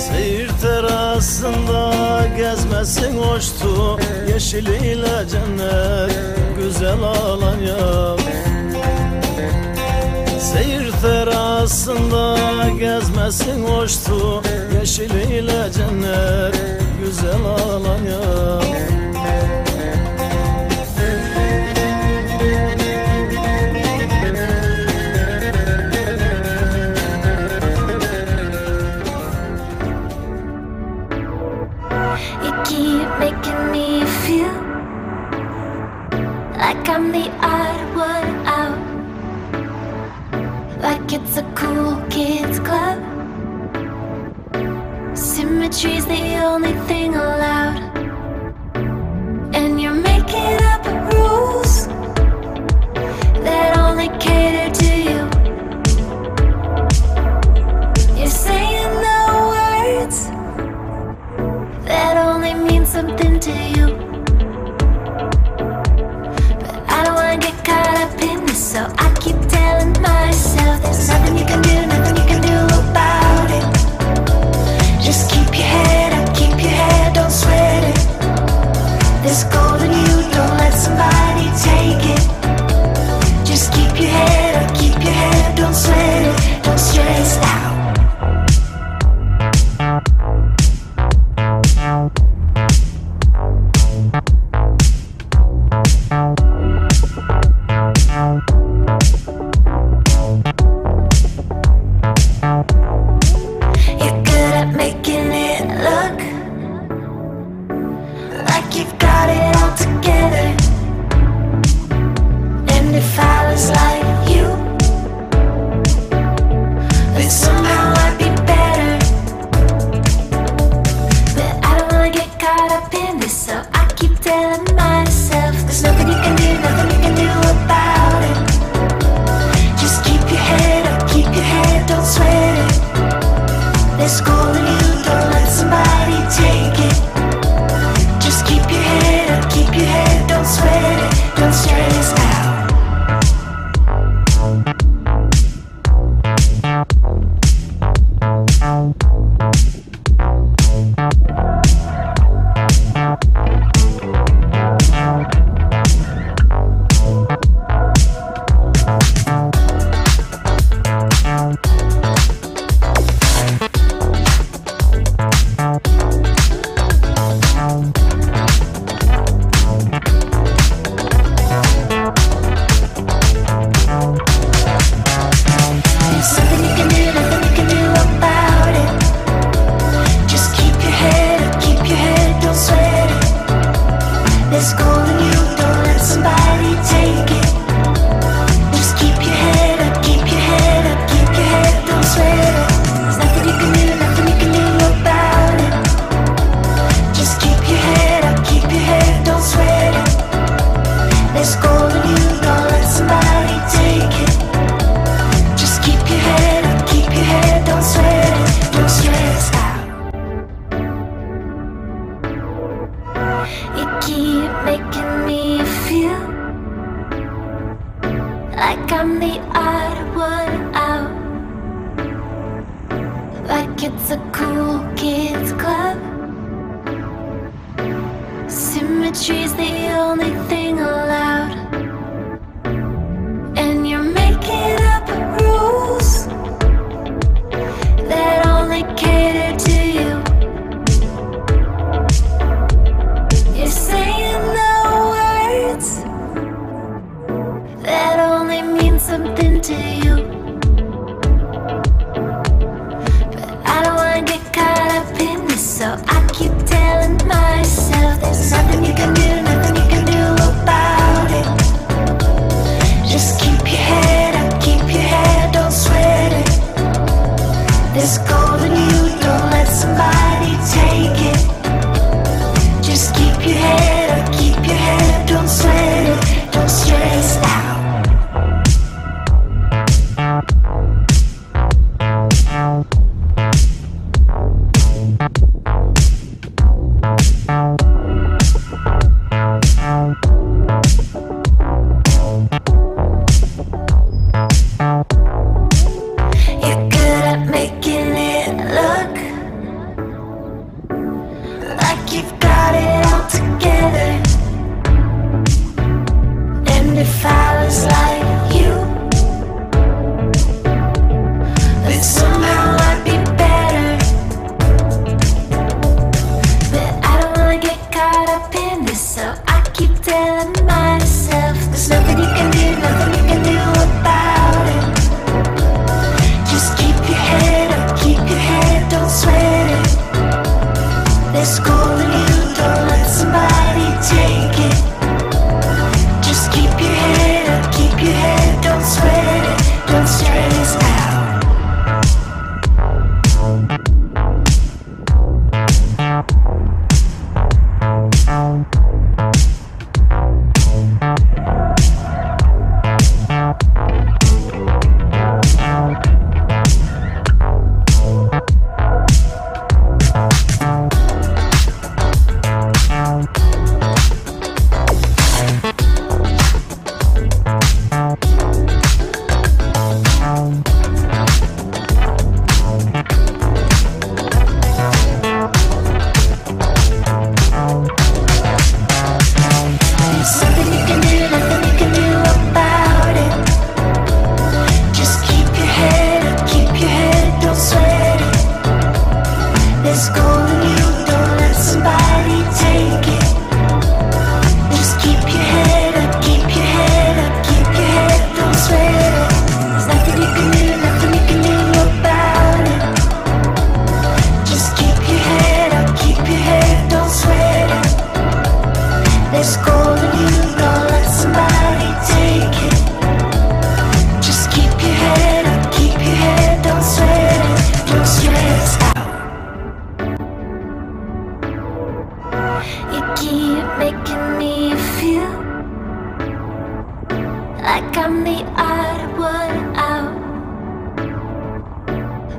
Seyir terasında gezmesin hoştu, yeşiliyle cennet güzel Alanya. Seyir terasında gezmesin hoştu, yeşiliyle cennet güzel Alanya. Making me feel like I'm the odd one out, like it's a cool kids club. Symmetry's the only thing allowed, and you're making up rules that only cater to you. You're saying the words that only mean something to you. But I don't wanna get caught up in this, so I keep telling myself there's nothing you can do, nothing you can do about it. Just keep your head up, keep your head, don't sweat it. There's gold in you, don't let somebody take it. Just keep your head up, keep your head, don't sweat it, don't stress out. So I keep telling myself there's nothing you can do, nothing you can do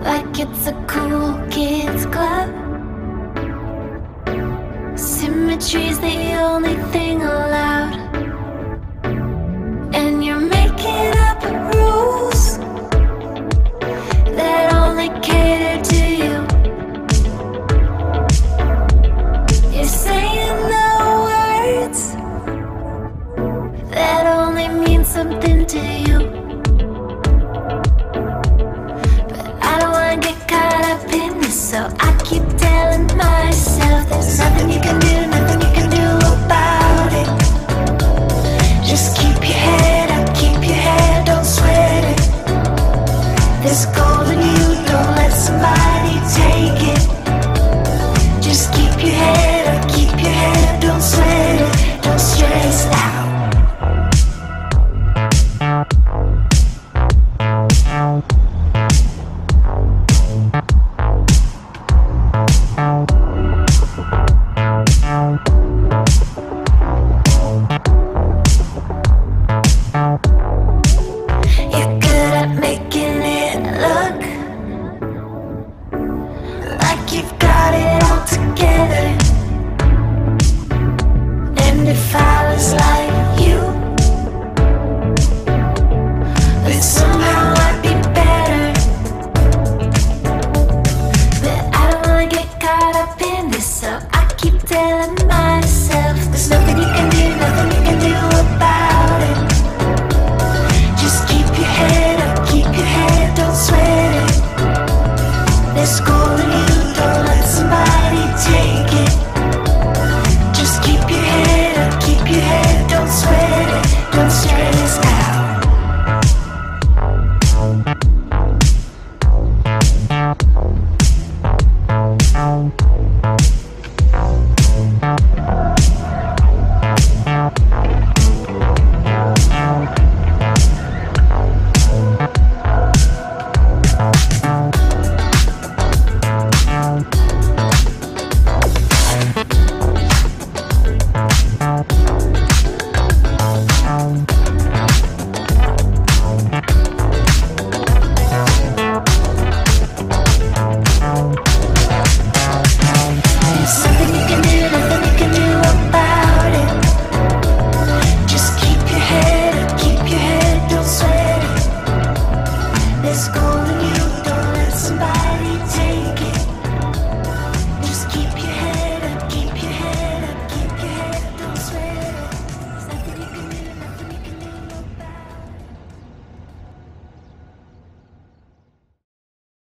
like it's a cool kids club. Symmetry's the only thing allowed, and you're making up rules that only cater to you. You're saying the words that only mean something to you.